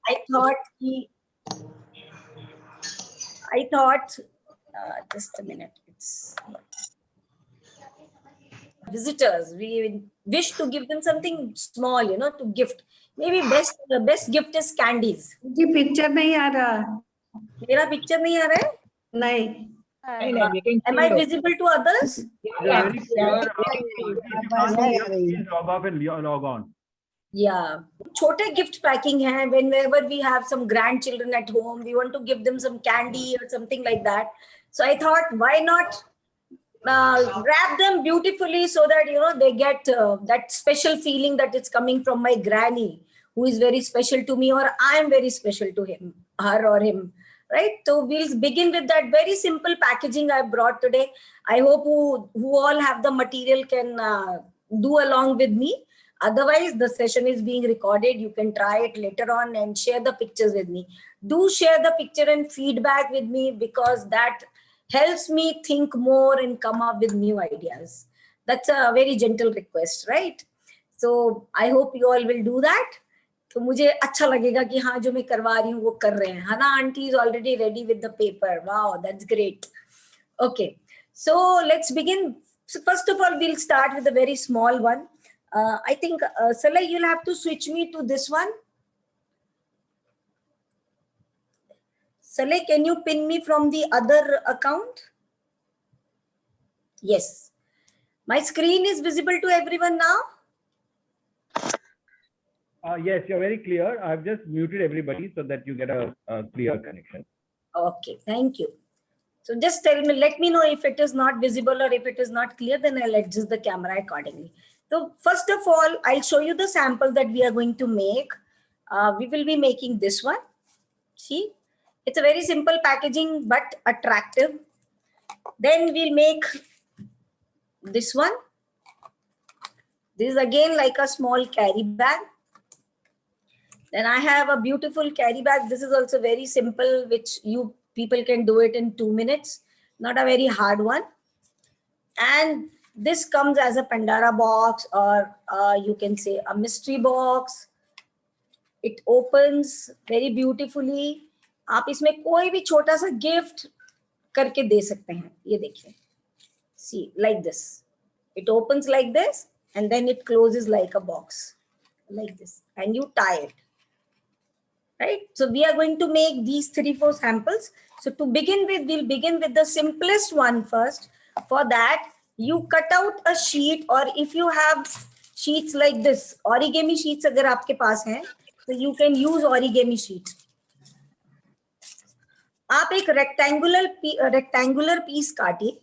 I thought just a minute. It's visitors. We wish to give them something small, to gift. Maybe best gift is candies. जी picture नहीं आ रहा. मेरा picture नहीं आ रहा है? नहीं. Am I visible to others? Very clear. Please log off and log on. Yeah. छोटे gift packing है. Whenever we have some grandchildren at home, we want to give them some candy or something like that. So I thought, why not wrap them beautifully so that they get that special feeling that it's coming from my granny, who is very special to me, or I am very special to her or him. Right? So we'll begin with that very simple packaging I brought today. I hope who all have the material can do along with me. Otherwise, the session is being recorded. You can try it later on and share the pictures with me. Do share the picture and feedback with me, because that helps me think more and come up with new ideas. That's a very gentle request, right? So I hope you all will do that. तो मुझे अच्छा लगेगा कि हाँ जो मैं करवा रही हूँ वो कर रहे हैं. Hana auntie is already ready with the paper. Wow, that's great. Okay, so let's begin. So first of all, we'll start with a very small one. I think, Saleh, you'll have to switch me to this one. Saleh, can you pin me from the other account? Yes. My screen is visible to everyone now? Yes, you're very clear. I've just muted everybody so that you get a clear connection. Okay, thank you. So just let me know if it is not visible or if it is not clear, then I'll adjust the camera accordingly. So first of all, I'll show you the sample that we are going to make. We will be making this one. See, it's a very simple packaging, but attractive. Then we'll make this one. This is again like a small carry bag. Then I have a beautiful carry bag. This is also very simple, which you people can do it in 2 minutes. Not a very hard one. And this comes as a Pandora box, or you can say a mystery box. It opens very beautifully. आप इसमें कोई भी छोटा सा gift करके दे सकते हैं. ये देखिए. See, like this. It opens like this, and then it closes like a box, like this, and you tie it. Right? So we are going to make these 3-4 samples. So to begin with, we'll begin with the simplest one first. For that, you cut out a sheet, or if you have sheets like this, origami sheets अगर आपके पास हैं, so you can use origami sheet. आप एक rectangular piece काटिए.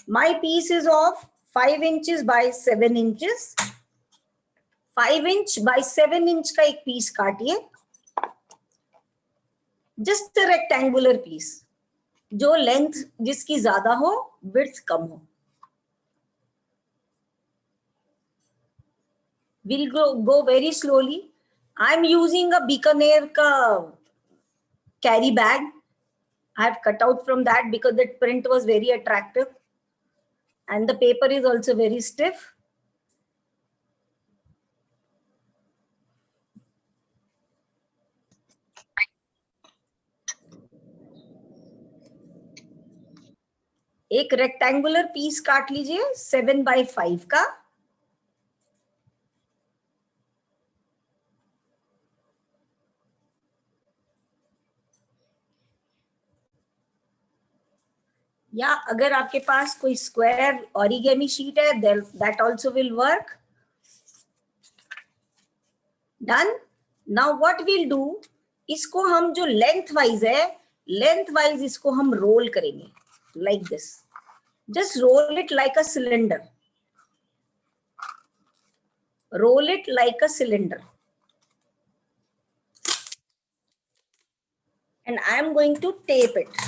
My piece is of 5 inches by 7 inches. 5 inch by 7 inch का एक piece काटिए. Just a rectangular piece. जो length जिसकी ज्यादा हो, width कम हो. We'll go very slowly. I'm using a Bikaner ka carry bag. I've cut out from that because the print was very attractive. And the paper is also very stiff. एक rectangular piece काट लीजिए 7 by 5 का. या अगर आपके पास कोई square origami sheet है, that also will work. Done. Now what we'll do, इसको हम जो लेंथ वाइज है, लेंथ वाइज इसको हम रोल करेंगे like this. Just roll it like a cylinder. Roll it like a cylinder. And I am going to tape it.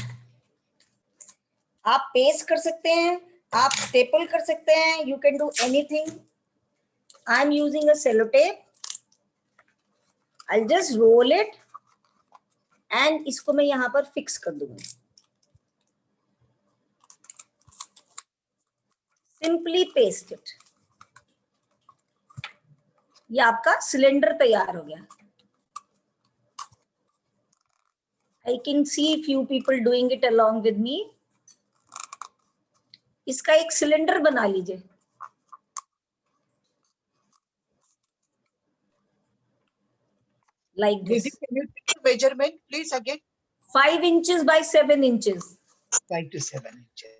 आप paste कर सकते हैं, आप स्टेपल कर सकते हैं. You can do anything. I am using a sellotape. I'll just roll it. And इसको मैं यहाँ पर फिक्स कर दूंगी. Simply paste it. ये आपका सिलेंडर तैयार हो गया. I can see few people doing it along with me. इसका एक सिलेंडर बना लीजिए. Like Nidhi, this. can you take the measurement, please, again? 5 inches by 7 inches. 5 to 7 inches.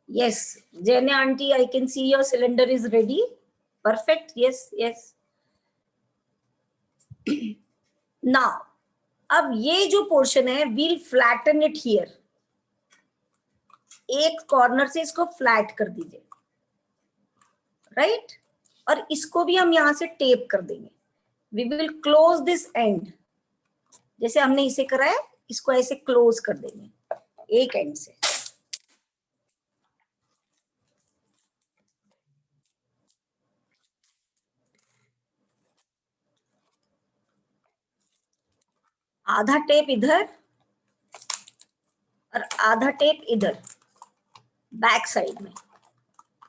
Yes, Jane auntie, I can see your cylinder is ready. Perfect. Yes, yes. Now, अब ये जो portion है, we'll flatten it here. एक corner से इसको flat कर दीजिए, right? और इसको भी हम यहां से टेप कर देंगे. We will close this end. जैसे हमने इसे करा है, इसको ऐसे क्लोज कर देंगे एक एंड से. आधा टेप इधर और आधा टेप इधर बैक साइड में.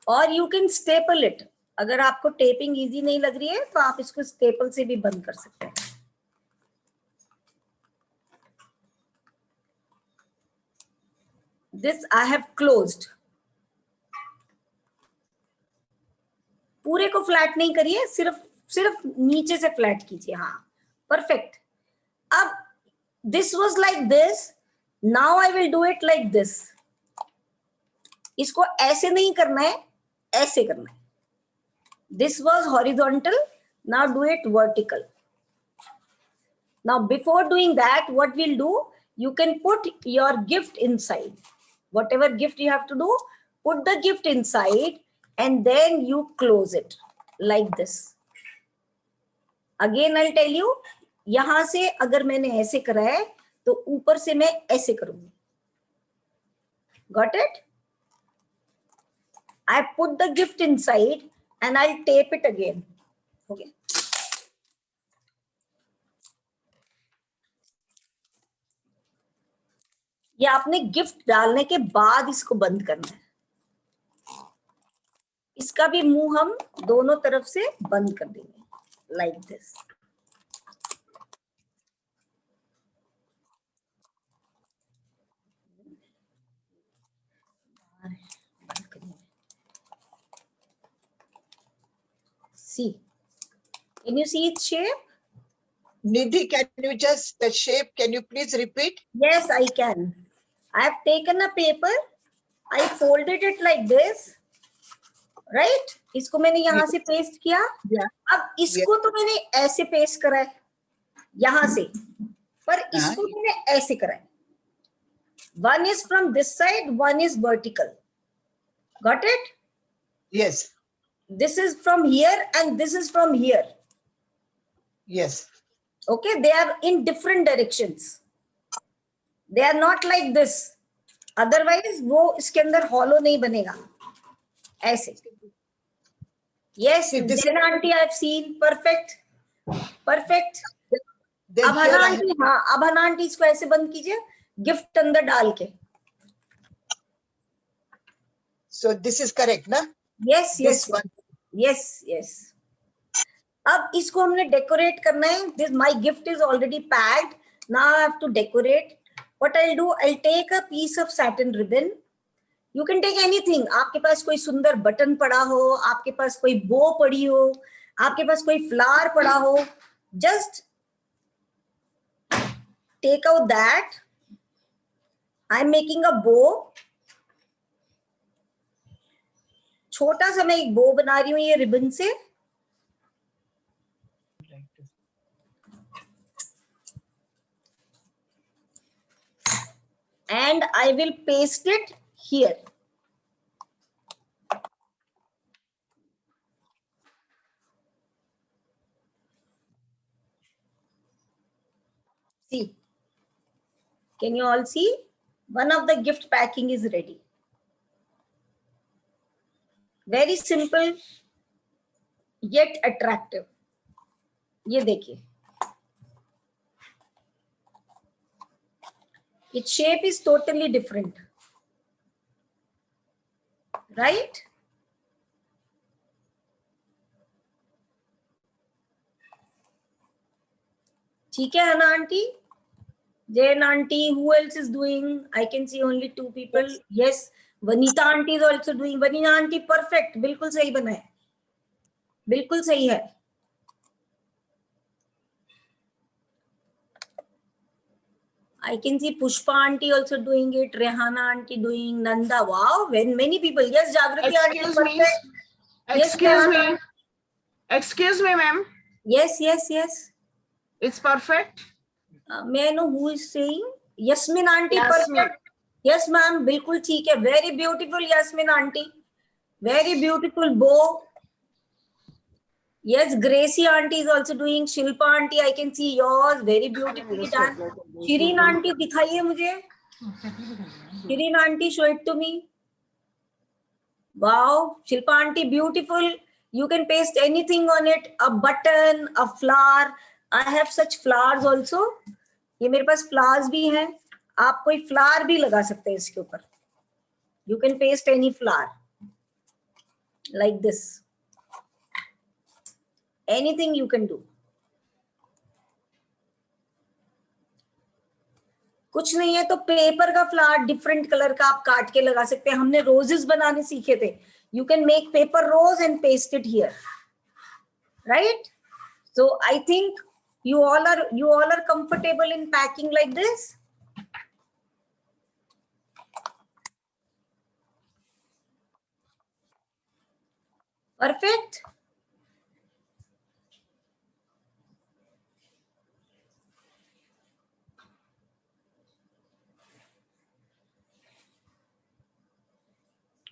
और यू कैन स्टेपल इट. अगर आपको टेपिंग इजी नहीं लग रही है तो आप इसको स्टेपल से भी बंद कर सकते हैं. This I have closed. पूरे को फ्लैट नहीं करिए, सिर्फ नीचे से फ्लैट कीजिए. हाँ, परफेक्ट. अब this was like this, now I will do it like this. इसको ऐसे नहीं करना है, ऐसे करना है. This was horizontal, now do it vertical. Now before doing that, what we'll do, you can put your gift inside. Whatever gift you have to do, put the gift inside and then you close it like this. Again I'll tell you, यहां से अगर मैंने ऐसे करा है तो ऊपर से मैं ऐसे करूंगी. Got it? I put the gift inside and I'll tape it again. Okay. ये आपने गिफ्ट डालने के बाद इसको बंद करना है. इसका भी मुंह हम दोनों तरफ से बंद कर देंगे like this. See, can you see its shape? Nidhi, can you just, the shape, can you please repeat? Yes, I can. I have taken a paper, I folded it like this, right? इसको मैंने यहाँ से paste किया. Yeah. अब इसको तो मैंने ऐसे पेस्ट करा है यहाँ से, पर इसको मैंने ऐसे करा है. One is from this side, one is vertical. Got it? Yes, This is from here and this is from here. yes. Okay, they are in different directions. They are not like this. Otherwise वो इसके अंदर hollow नहीं बनेगा ऐसे. Yes, See, this Jana aunty, I have seen. Perfect, perfect. Then अब here हना I have, aunty, हाँ, अब हना आंटी इसको ऐसे बंद कीजिए, गिफ्ट अंदर डाल के. so this is correct, na? Yes, This yes, one. yes, yes. अब इसको हमने डेकोरेट करना है. This my gift is already packed. Now I have to decorate. What I'll do, I'll take a piece of satin ribbon. You can take anything. आपके पास कोई सुंदर button पड़ा हो, आपके पास कोई बो पड़ी हो, आपके पास कोई फ्लावर पड़ा हो, just take out that. I'm making a bow. छोटा सा मैं एक बो बना रही हूँ ये रिबन से. And I will paste it here. See, can you all see? One of the gift packing is ready. Very simple yet attractive. ये देखिए. Its shape is totally different, right? ठीक है हना aunty, Jain aunty, who else is doing? I can see only 2 people. Yes, Vanita aunty is also doing. Vanita aunty perfect, बिल्कुल सही बना है, बिल्कुल सही है. I can see Pushpa aunty also doing it, Rehana aunty doing, Nanda. Wow, when many people. Yes, Jagriti aunty Excuse me. perfect. Yes, Excuse Rehana. me. Excuse me, ma'am. Yes, yes, yes. It's perfect. May I know who is saying? Yasmin aunty Yasmin. perfect. Yes, ma'am, बिल्कुल ठीक है. Very beautiful, Yasmin aunty. Very beautiful bow. Yes, Gracie aunty is also doing. Shilpa aunty, I can see yours. Very beautifully done. Shireen aunty, दिखाइए मुझे. Shireen aunty, show it to me. Wow, Shilpa aunty, beautiful. You can paste anything on it. A button, a flower. I have such flowers also. ये मेरे पास flowers भी हैं. आप कोई flower भी लगा सकते हैं इसके ऊपर. You can paste any flower. Like this. Anything you can do. कुछ नहीं है तो पेपर का फ्लावर डिफरेंट कलर का आप काट के लगा सकते हैं. हमने रोजेस बनाने सीखे थे. You can make paper rose and paste it here. Right? So I think you all are comfortable in packing like this. Perfect.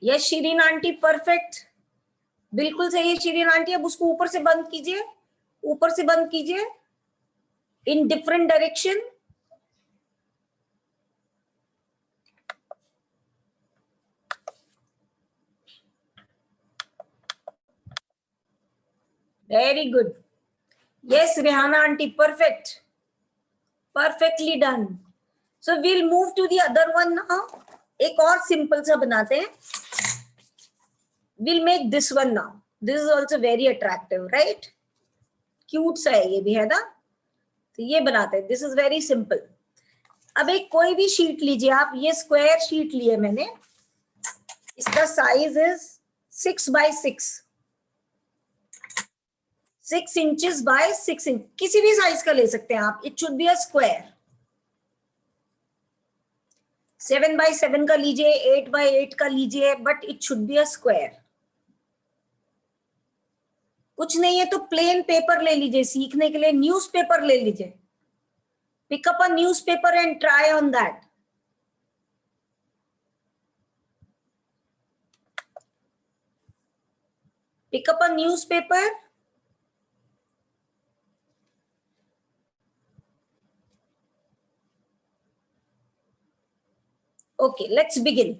Yes Shirin aunty perfect, बिल्कुल सही है शिरीन आंटी. अब उसको ऊपर से बंद कीजिए, ऊपर से बंद कीजिए in different direction. Very good. Yes Rehana aunty perfect, perfectly done. So we'll move to the other one now. एक और सिंपल सा बनाते हैं. We'll make this one now. This is also very attractive, right? Cute सा है ये भी, है ना? तो ये बनाते हैं. This is very simple. अब एक कोई भी शीट लीजिए आप. ये स्क्वायर शीट लिए मैंने. इसका size is 6 by 6. 6 inches by 6 inch. किसी भी साइज का ले सकते हैं आप. It should be a square. 7 by 7 का लीजिए, 8 by 8 का लीजिए, but it should be a square. कुछ नहीं है तो प्लेन पेपर ले लीजिए. सीखने के लिए न्यूज़पेपर ले लीजिए. Pick up a newspaper and try on that. Pick up a newspaper. Okay, let's begin.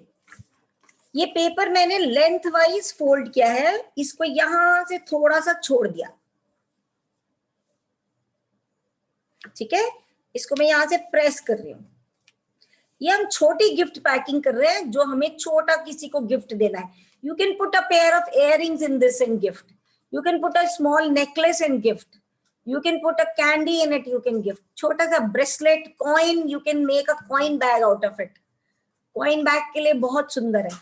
ये पेपर मैंने लेंथ वाइज फोल्ड किया है. इसको यहां से थोड़ा सा छोड़ दिया. ठीक है, इसको मैं यहां से प्रेस कर रही हूं. ये हम छोटी गिफ्ट पैकिंग कर रहे हैं जो हमें छोटा किसी को गिफ्ट देना है. You can put a pair of earrings in this and gift. You can put a small necklace and gift. You can put a candy in it. You can gift छोटा सा bracelet, coin. You can make a coin bag out of it. Coin bag के लिए बहुत सुंदर है.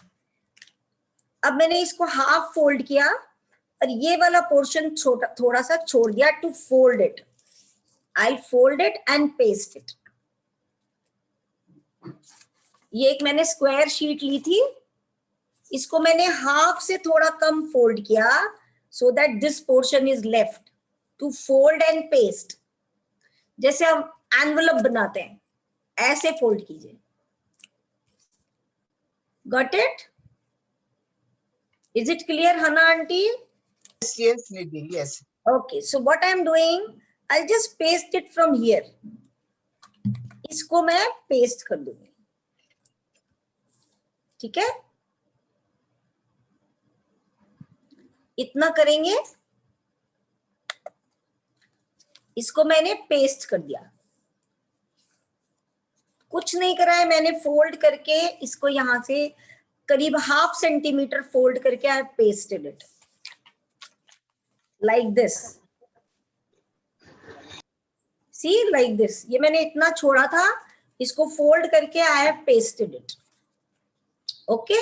अब मैंने इसको हाफ फोल्ड किया और ये वाला पोर्शन छोटा थोड़ा सा छोड़ दिया to fold it. I fold it and paste it. ये एक मैंने स्क्वायर शीट ली थी. इसको मैंने हाफ से थोड़ा कम फोल्ड किया so that this portion is left to fold and paste. जैसे हम एनवलप बनाते हैं ऐसे फोल्ड कीजिए. Got it? Is it clear, Hana aunty? Yes, yes, Nidhi, yes. Okay, so what I'm doing, I'll just paste it from here. इसको मैं paste कर दूंगी. ठीक है, इतना करेंगे. इसको मैंने पेस्ट कर दिया. कुछ नहीं करा है मैंने. फोल्ड करके इसको यहां से करीब ½ सेंटीमीटर फोल्ड करके I pasted it like this. See like this, ये मैंने इतना छोड़ा था, इसको फोल्ड करके I have pasted it. Okay,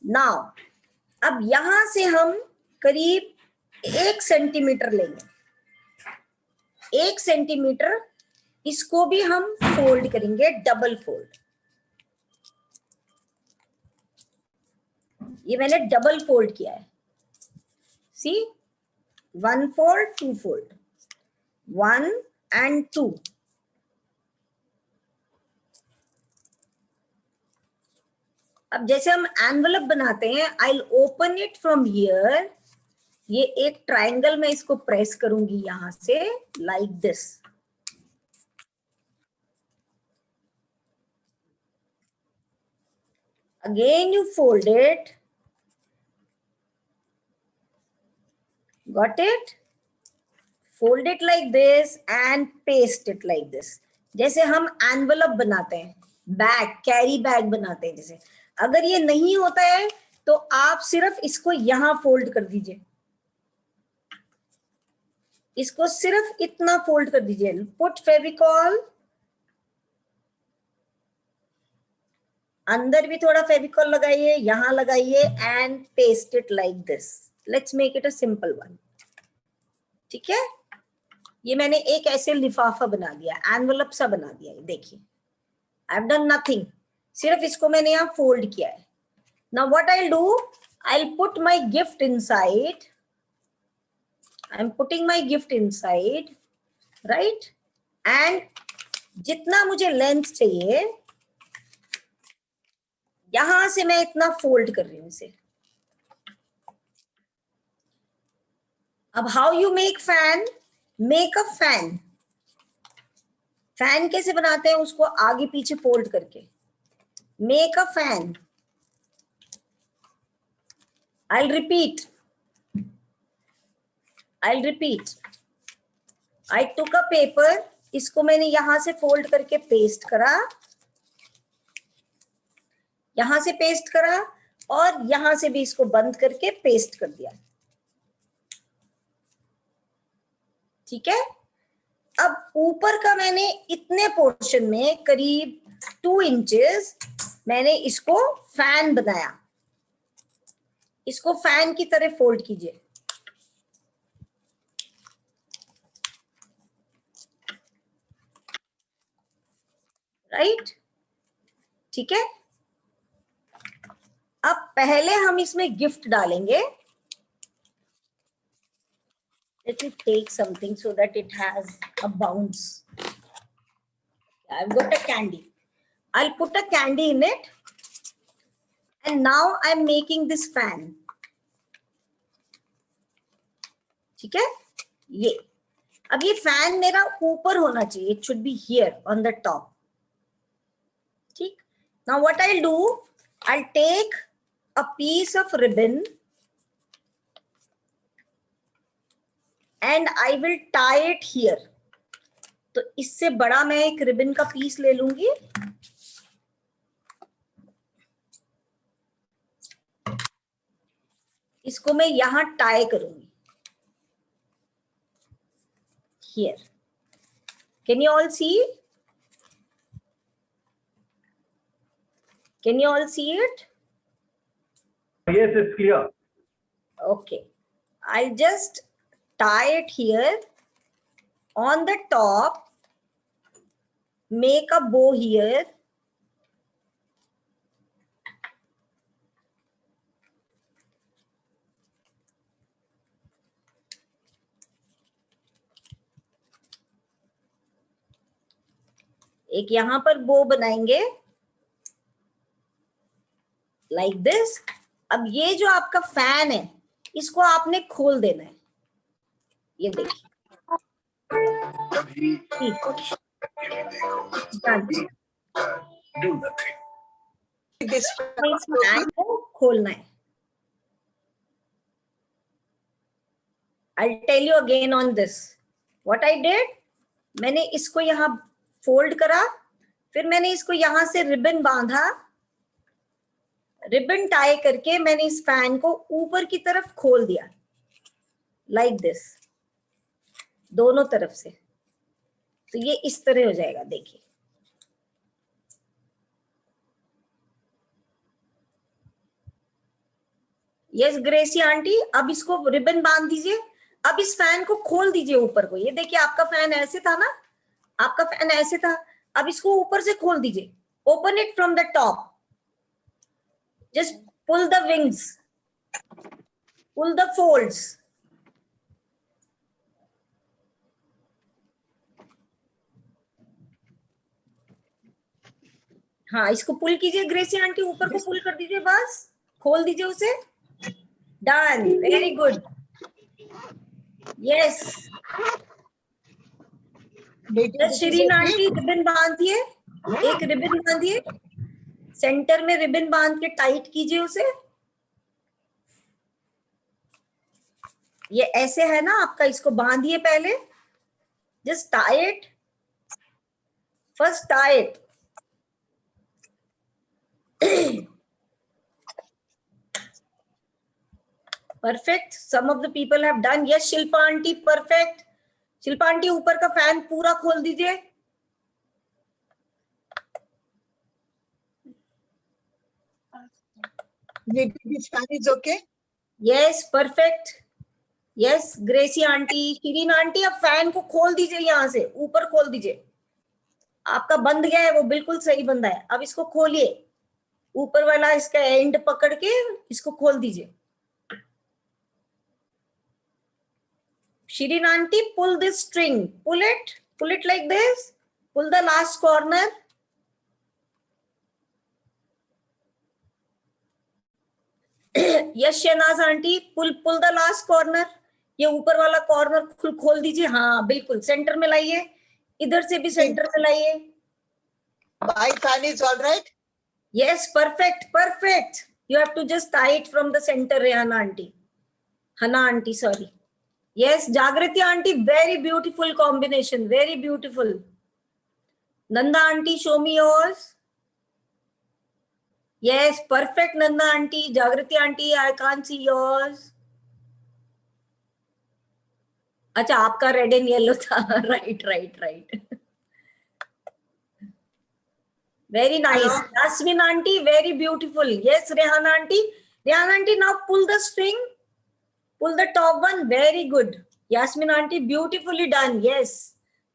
now अब यहां से हम करीब 1 सेंटीमीटर लेंगे. 1 सेंटीमीटर, इसको भी हम फोल्ड करेंगे, डबल फोल्ड. ये मैंने डबल फोल्ड किया है. सी, 1 fold, 2 fold, 1 and 2. अब जैसे हम एनवलप बनाते हैं, I open it from here. ये एक ट्रायंगल में इसको प्रेस करूंगी यहां से, like this. Again you fold it. Got it? Fold it like this and paste it like this. जैसे हम एनवलप बनाते हैं, बैग, कैरी बैग बनाते हैं जैसे. अगर ये नहीं होता है तो आप सिर्फ इसको यहां फोल्ड कर दीजिए. इसको सिर्फ इतना फोल्ड कर दीजिए. पुट फेविकॉल, अंदर भी थोड़ा फेविकॉल लगाइए, यहां लगाइए and paste it like this. Let's make it a simple one. ठीक है, ये मैंने एक ऐसे लिफाफा बना दिया, एनवलप सा बना दिया. देखिए, आई हैव डन नथिंग, सिर्फ इसको मैंने यहाँ फोल्ड किया है. Now what I will do, I will put my gift inside. I am putting my gift inside, right. And जितना मुझे लेंथ चाहिए, यहां से मैं इतना फोल्ड कर रही हूं इसे. अब how you make fan, make a fan. Fan कैसे बनाते हैं, उसको आगे पीछे फोल्ड करके. Make a fan. I repeat, I took a paper, इसको मैंने यहां से फोल्ड करके पेस्ट करा, यहां से पेस्ट करा, और यहां से भी इसको बंद करके पेस्ट कर दिया. ठीक है. अब ऊपर का मैंने इतने पोर्शन में करीब 2 इंचेस मैंने इसको फैन बनाया. इसको फैन की तरह फोल्ड कीजिए. राइट, ठीक है. अब पहले हम इसमें गिफ्ट डालेंगे. Let me take something so that it has a bounce. I've got a candy. I'll put a candy in it. And now I'm making this fan. ठीक है, ये अब ये फैन मेरा ऊपर होना चाहिए. It should be here on the top. ठीक. Now what I'll do, I'll take a piece of ribbon and I will tie it here. तो इससे बड़ा मैं एक रिबन का पीस ले लूंगी. इसको मैं यहां टाई करूंगी. Here. Can you all see? Can you all see it? Yes, it's clear. Okay. I'll just tie it here on the top, make a bow here. एक यहां पर बो बनाएंगे लाइक दिस. अब ये जो आपका फैन है, इसको आपने खोल देना है. ये देखिए, This इस फैन को खोलना है. I'll tell you again on this. What I did, मैंने इसको यहाँ फोल्ड करा, फिर मैंने इसको यहां से रिबन बांधा. रिबन टाई करके मैंने इस फैन को ऊपर की तरफ खोल दिया लाइक दिस. दोनों तरफ से। तो ये इस तरह हो जाएगा, देखिए। यस ग्रेसी आंटी, अब इसको रिबन बांध दीजिए। अब इस फैन को खोल दीजिए ऊपर को। ये देखिए आपका फैन ऐसे था ना, आपका फैन ऐसे था। अब इसको ऊपर से खोल दीजिए। Open it from the top. Just pull the wings, pull the folds. हाँ, इसको पुल कीजिए ग्रेसी आंटी, ऊपर को पुल कर दीजिए, बस खोल दीजिए उसे। Done, very good. Yes, Nidhi, this is Shirin okay? Aunty ribbon बांधिए, एक रिबन बांधिए, सेंटर में रिबन बांध के टाइट कीजिए उसे। ये ऐसे है ना आपका, इसको बांधिए पहले। Just tie it, first tie it. Perfect, some of the people have done. Yes Shilpa aunty, perfect. Shilpa aunty ऊपर का फैन पूरा खोल दीजिए। Nidhi, this fan is okay? Yes perfect. Yes Gracy aunty, Shireen aunty, अब फैन को खोल दीजिए, यहां से ऊपर खोल दीजिए। आपका बंद गया है, वो बिल्कुल सही बंदा है। अब इसको खोलिए, ऊपर वाला इसका एंड पकड़ के इसको खोल दीजिए। Shireen aunty, pull this string, pull it like this, pull the last corner. Yes Shahnaz aunty, pull the last corner. ये ऊपर वाला कॉर्नर खोल दीजिए। हाँ बिल्कुल, सेंटर में लाइए, इधर से भी सेंटर में लाइए। My fan is all right? Yes, perfect. You have to just tie it from the center, Rehana aunty. Hana aunty, sorry. Yes, Jagriti aunty, very beautiful combination, very beautiful. Nanda aunty, show me yours. Yes, perfect Nanda aunty. Jagriti aunty, I can't see yours. अच्छा, आपका red and yellow था। Right. Very nice. Yasmin aunty, very beautiful. Yes, Rehana aunty. Rehana aunty, now pull the string. Pull the top one. Very good. Yasmin aunty, beautifully done. Yes.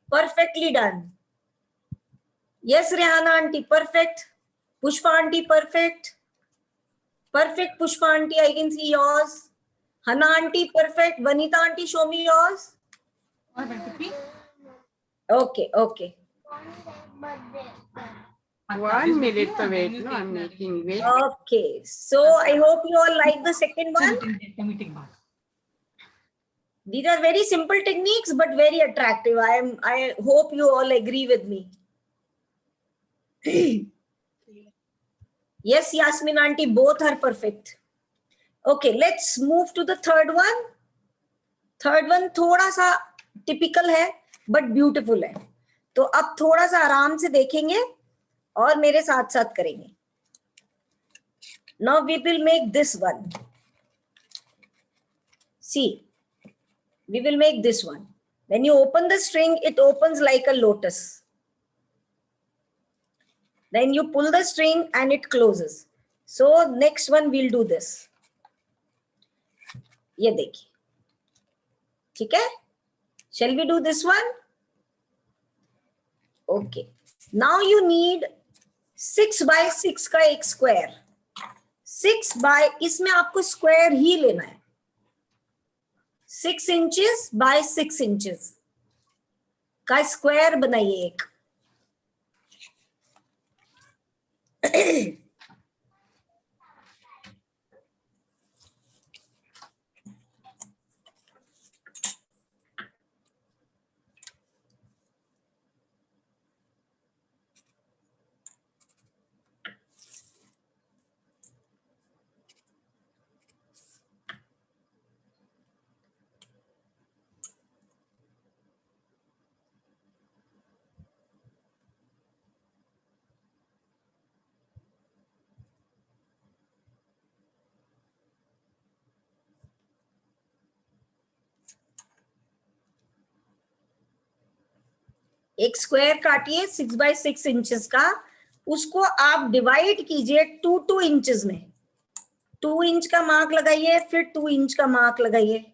Perfectly done. Yes, Rehana aunty, perfect. Pushpa aunty, perfect. Perfect, Pushpa aunty, I can see yours. Hana aunty, perfect. Vanita aunty, show me yours. Okay. 1 minute to wait. No, I'm making wait. Okay. So I hope you all like the second one. These are very simple techniques, but very attractive. I hope you all agree with me. Yes, Yasmin aunty, both are perfect. Okay, let's move to the third one. Third one थोड़ा सा typical है, but beautiful है. तो अब थोड़ा सा आराम से देखेंगे और मेरे साथ साथ करेंगे. Now we will make this one. See, we will make this one. When you open the string, it opens like a lotus. Then you pull the string and it closes. So next one we'll do this. ये देखिए, ठीक है? Shall we do this one? Okay. Now you need 6 by 6 का एक square. 6 by, इसमें आपको square ही लेना है. 6 inches by 6 inches का square बनाइए एक. एक स्क्वायर काटिए 6x6 इंचेस का, उसको आप डिवाइड कीजिए 2 इंचेस में। 2 इंच का मार्क लगाइए, फिर 2 इंच का मार्क लगाइए,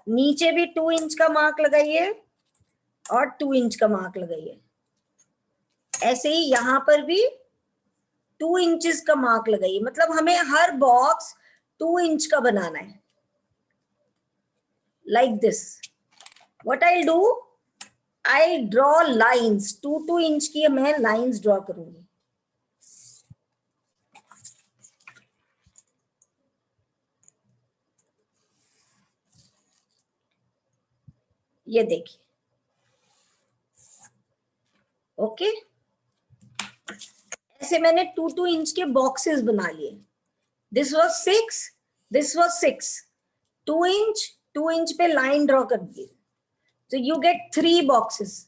नीचे भी 2 इंच का मार्क लगाइए और 2 इंच का मार्क लगाइए। ऐसे ही यहां पर भी 2 इंचेस का मार्क लगाइए, मतलब हमें हर बॉक्स 2 इंच का बनाना है। Like this what I do, I draw lines, 2 inch की मैं लाइंस ड्रॉ करूंगी। ये देखिए, ओके। ऐसे मैंने 2 इंच के बॉक्सेस बना लिए। This was 6, this was 6, 2 inch पे लाइन ड्रॉ कर दी, तो यू गेट 3 बॉक्सेस।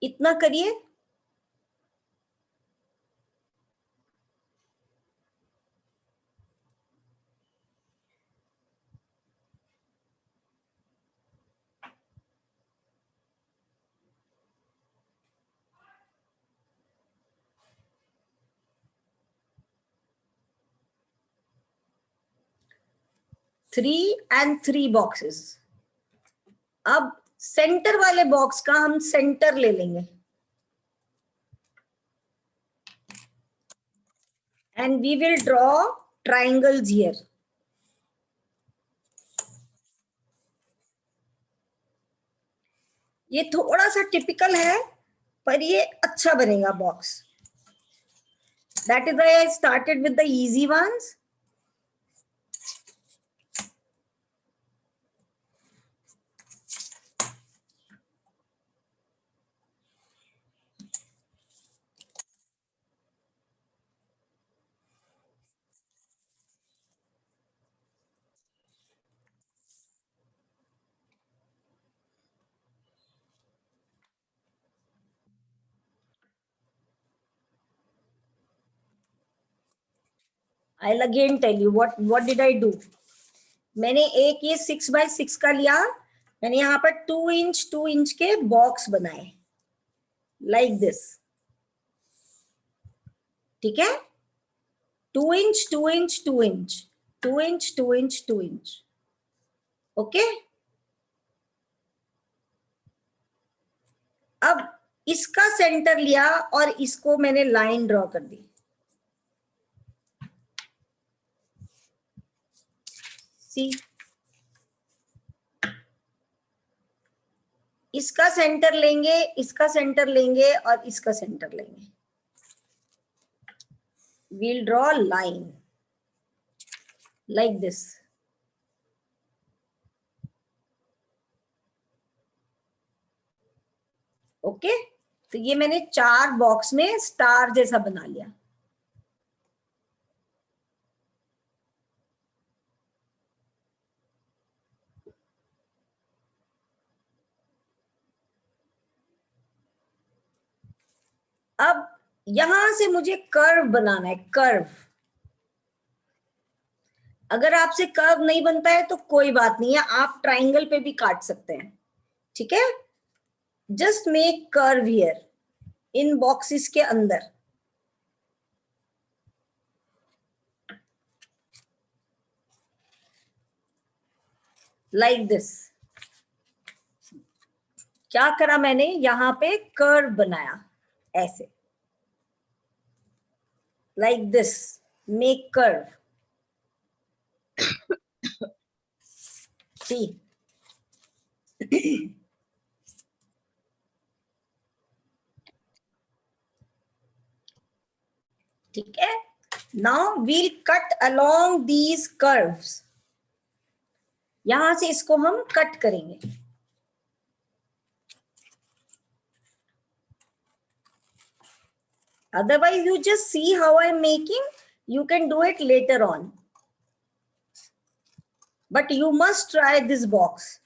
इतना करिए। Three and 3 boxes. अब सेंटर वाले बॉक्स का हम सेंटर ले लेंगे and we will draw triangles here. ये थोड़ा सा टिपिकल है, पर ये अच्छा बनेगा box. That is why I started with the easy ones. I'll again tell you what did I do. मैंने एक ये 6x6 का लिया, मैंने यहाँ पर 2 इंच के बॉक्स बनाए लाइक दिस, ठीक है। 2 inch 2 inch 2 inch 2 inch 2 inch 2 inch, okay. अब इसका सेंटर लिया और इसको मैंने लाइन ड्रॉ कर दी। सी, इसका सेंटर लेंगे, इसका सेंटर लेंगे और इसका सेंटर लेंगे। We'll draw a line like this. Okay, तो ये मैंने 4 बॉक्स में स्टार जैसा बना लिया। अब यहां से मुझे कर्व बनाना है, कर्व। अगर आपसे कर्व नहीं बनता है तो कोई बात नहीं है, आप ट्राइंगल पे भी काट सकते हैं, ठीक है। Just make curve here in boxes के अंदर। Like this. क्या करा मैंने, यहां पे कर्व बनाया ऐसे, like this, make curve. See, ठीक है। Now we'll cut along these curves. यहां से इसको हम कट करेंगे। Otherwise, you just see how I'm making. You can do it later on. But you must try this box.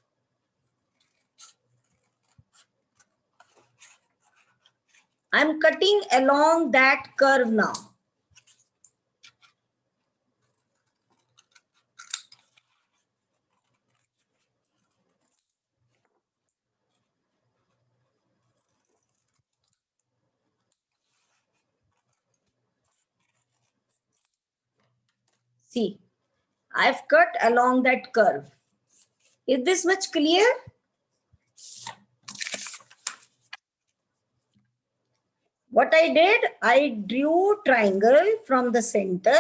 I'm cutting along that curve now. See, I've cut along that curve. Is this much clear? What I did, I drew triangle from the center.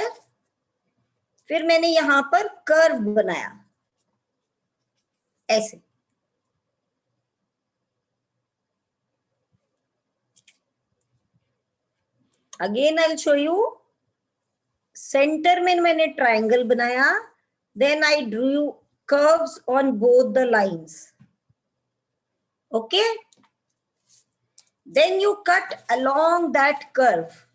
फिर मैंने यहां पर curve बनाया ऐसे. Again, I'll show you. Centre में मैंने triangle बनाया. Then I drew curves on both the lines. Okay. Then you cut along that curve.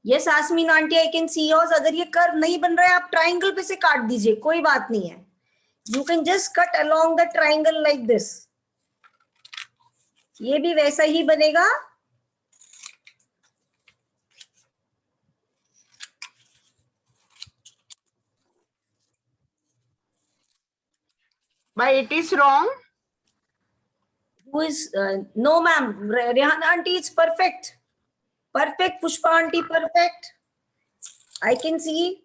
Yes, Asmin aunty, I can see yours. अगर ये कर्व नहीं बन रहा है आप ट्राइंगल पे से काट दीजिए, कोई बात नहीं है. You can just cut along the triangle like this. ये भी वैसा ही बनेगा. But it is wrong. Who is no ma'am, Rehan aunty, it's perfect. Perfect. Pushpa aunty, perfect. I can see.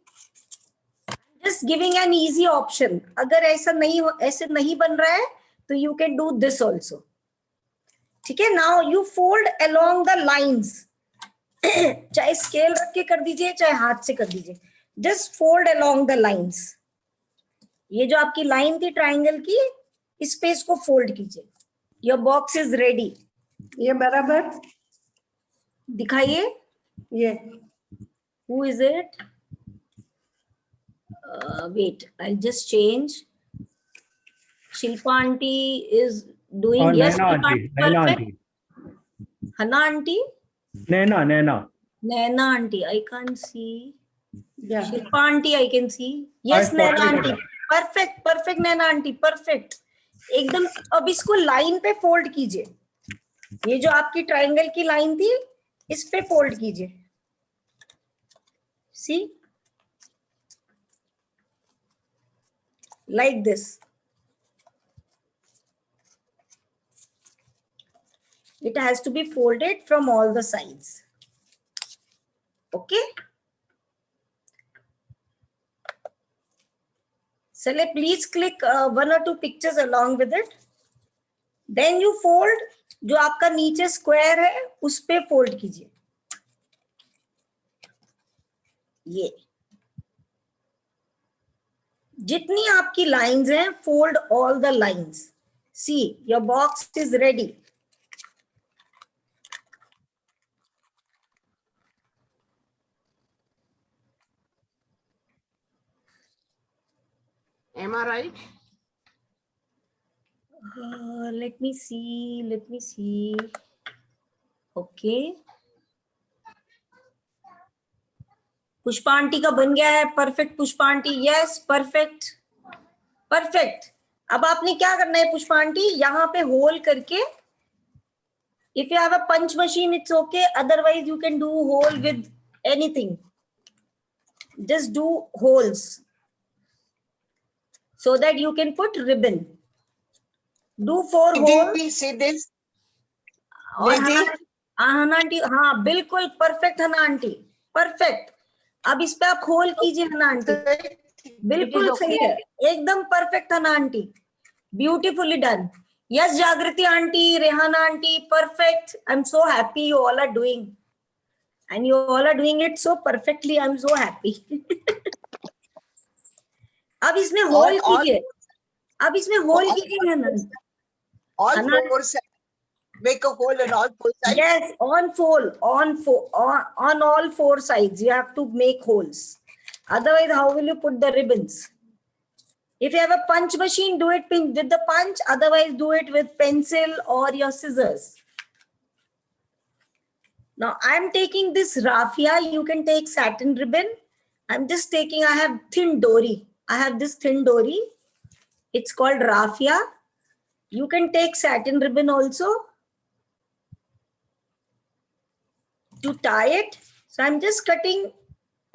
Just giving an easy option. अगर ऐसे नहीं बन रहा है तो you can do this also. ठीक है. Now you fold along the lines. चाहे स्केल रख के कर दीजिए चाहे हाथ से कर दीजिए. Just fold along the lines. ये जो आपकी लाइन थी ट्राइंगल की, इस पे इसको फोल्ड कीजिए. Your box is ready. ये बराबर दिखाइए. ये Who is it? Wait, I'll just change. Shilpa aunty is doing. और Yes, Naina Shilpa aunty, aunty, Naina perfect. Aunty, Hana aunty, Naina. Naina aunty, I can't see. या Shilpa aunty, I can see. Yes, I Naina folded aunty, it. perfect, perfect, Naina aunty, perfect. एकदम. अब इसको line पे fold कीजिए. ये जो आपकी triangle की लाइन थी, इस पे फोल्ड कीजिए. See, like this. It has to be folded from all the sides. Okay. Sale, please click one or two pictures along with it. Then you fold. जो आपका नीचे स्क्वायर है उस पे फोल्ड कीजिए. ये जितनी आपकी लाइंस हैं, fold all the lines. See, your box is ready. Am I right? Let me see. Okay. Pushpa aunty का बन गया है. Perfect Pushpa aunty. Yes, perfect perfect. अब आपने क्या करना है पुष्पा आंटी, यहाँ पे होल करके. If you have a punch machine it's okay, otherwise you can do hole with anything. Just do holes so that you can put ribbon. Do 4 Did holes. we see this? और Nidhi? हना aunty, हाँ बिल्कुल perfect Hana aunty, perfect. अब इस पे आप whole कीजिए हना आंटी. बिल्कुल सही है, एकदम perfect Hana aunty. Beautifully done. Yes Jagriti aunty, Rehana aunty, perfect. I am so happy you all are doing, and you all are doing it so perfectly. I am so happy. अब इसमें होल कीजिए. अब इसमें होल कीजिए हना. All Hana- 4 sides. Make a hole in all 4 sides. Yes, on all 4 sides you have to make holes. Otherwise, how will you put the ribbons? If you have a punch machine, do it with the punch. Otherwise, do it with pencil or your scissors. Now, I am taking this raffia. You can take satin ribbon. I'm just taking. I have thin dory. I have this thin dory. It's called raffia. You can take satin ribbon also to tie it. So I'm just cutting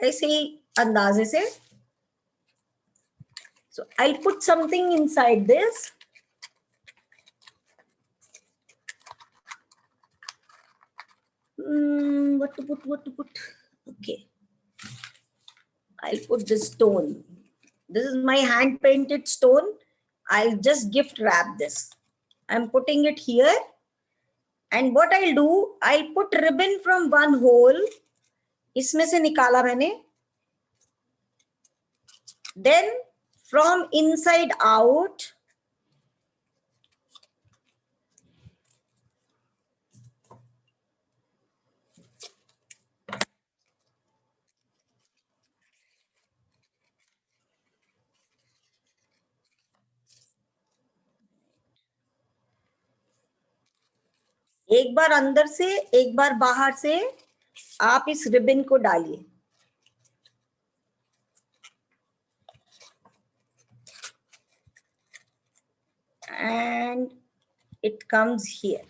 ऐसे ही अंदाजे से. So I'll put something inside this. What to put? Okay. I'll put this stone. This is my hand painted stone. I'll just gift wrap this. I'm putting it here. And what I'll do, I'll put ribbon from one hole. इसमें से निकाला मैंने. Then from inside out, एक बार अंदर से एक बार बाहर से आप इस रिबन को डालिए. And it comes here.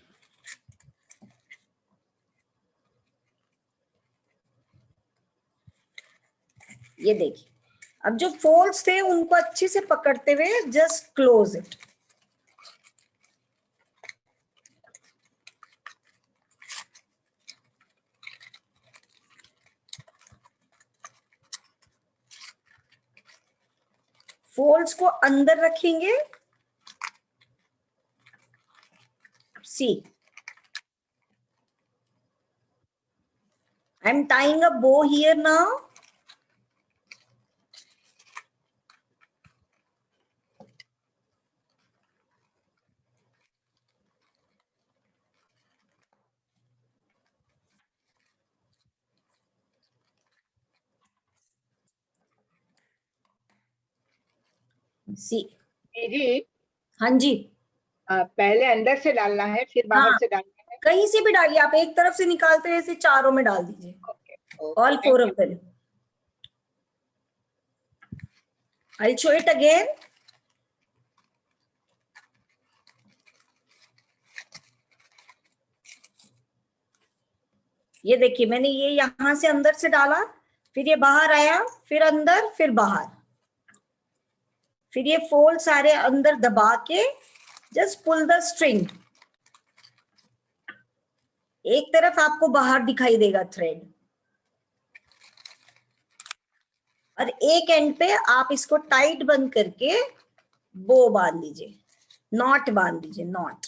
ये देखिए. अब जो फोल्ड्स थे उनको अच्छे से पकड़ते हुए जस्ट क्लोज इट. फोल्ड्स को अंदर रखेंगे. See, I'm tying a bow here now. See, दीदी हाँ जी. पहले अंदर से डालना है फिर बाहर हाँ. से डालना है. कहीं से भी डालिए. आप एक तरफ से निकालते हैं ऐसे चारों में डाल दीजिए. All four of them. I'll show it again. ये देखिए मैंने ये यहां से अंदर से डाला, फिर ये बाहर आया, फिर अंदर, फिर बाहर, फिर ये फोल्ड सारे अंदर दबा के जस्ट पुल द स्ट्रिंग. एक तरफ आपको बाहर दिखाई देगा थ्रेड और एक एंड पे आप इसको टाइट बंद करके बो बांध दीजिए, नॉट बांध दीजिए, knot.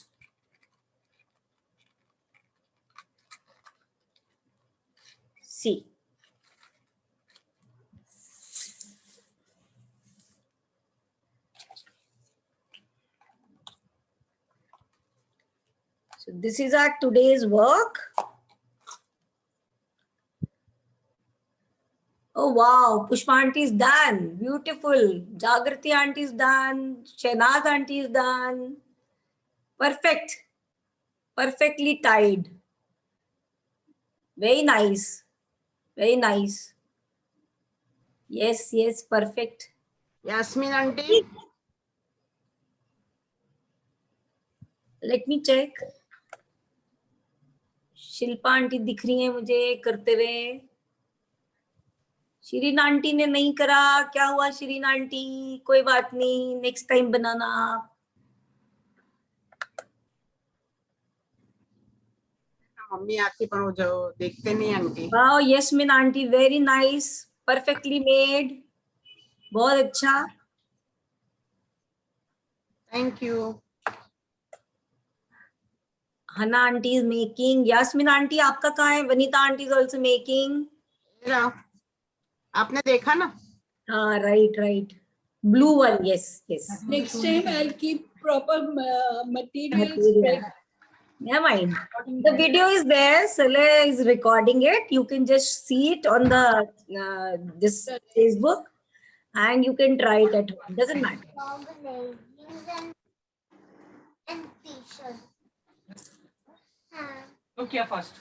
See, so this is our today's work. Oh wow, Pushpa auntie is done. Beautiful. Jagrati auntie is done. Shahnaz auntie is done. Perfect. Perfectly tied. Very nice. Very nice. Yes, yes, perfect. Yasmeen aunty Let me check. Shilpa aunty दिख रही है मुझे करते हुए. Shirin aunty ने नहीं करा. क्या हुआ शिरीन आंटी? कोई बात नहीं, नेक्स्ट टाइम बनाना आप. मम्मी आती पर वो जो देखते नहीं aunty. Wow, Yasmin aunty very nice, perfectly made. बहुत अच्छा. Thank you. Hana aunty is making. Yasmin aunty आपका कहाँ है? Vanita aunty is also making. आपने देखा ना? हाँ, right right. Blue one, yes yes. Next time I'll keep proper materials. Material. Never mind. The video is there. Saleh is recording it. You can just see it on the this Facebook, and you can try it at home. Doesn't matter. Okay, first.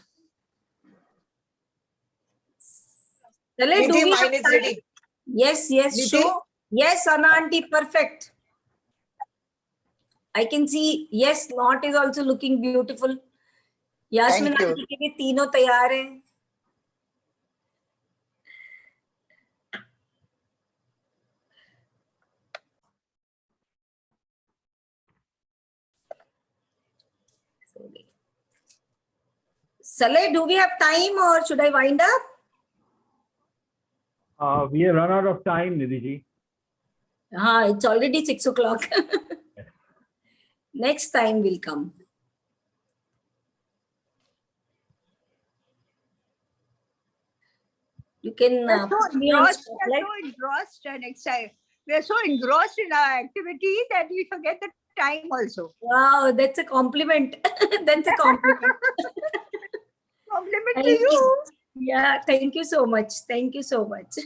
Saleh, do Nidhi, we mine have is time? ready. Yes, yes, Nidhi? show. Yes, Anna aunty, perfect. I can see. Yes, knot is also looking beautiful. Yasmin Thank you. Aunty के लिए तीनों तैयार हैं. Saleh, do we have time or should I wind up? We have run out of time, Nidhi ji. It's already 6 o'clock. Next time will come. You can We're so put me on engrossed, spotlight. and excited. We're so engrossed in our activity that we forget the time also. Wow, that's a compliment. That's a compliment. Compliment to Thank you. you. Yeah, thank you so much. Thank you so much.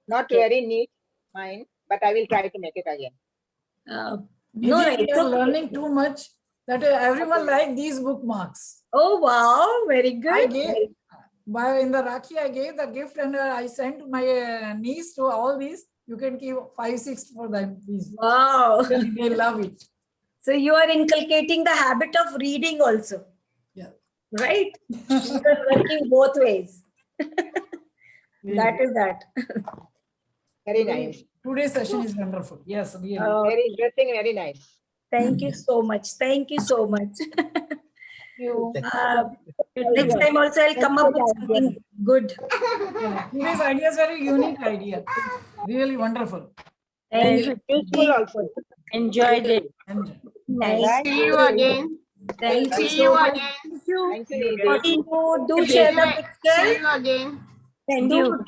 Not Okay. very neat, mine, but I will try to make it again. No, Nidhi, it's we are okay. learning too much that everyone like these bookmarks. Oh, wow, very I good. gave, in the Rakhi, I gave the gift and I sent my niece to all these. You can keep 5, 6 for them, please. Wow. They love it. So you are inculcating the habit of reading also. Yeah. Right? You are working both ways. That is that. Very nice. Today's session is wonderful. Yes, really. Very interesting, very nice. Thank you so much. Thank you so much. You. Next time also I'll come up with something good. Yeah. Today's idea is very unique idea. Really wonderful. Thank you. Useful also. Enjoyed it. And Nice. See you again. Thank you See so you much. again. Thank you. Nidhi. Do share the picture See you again. and do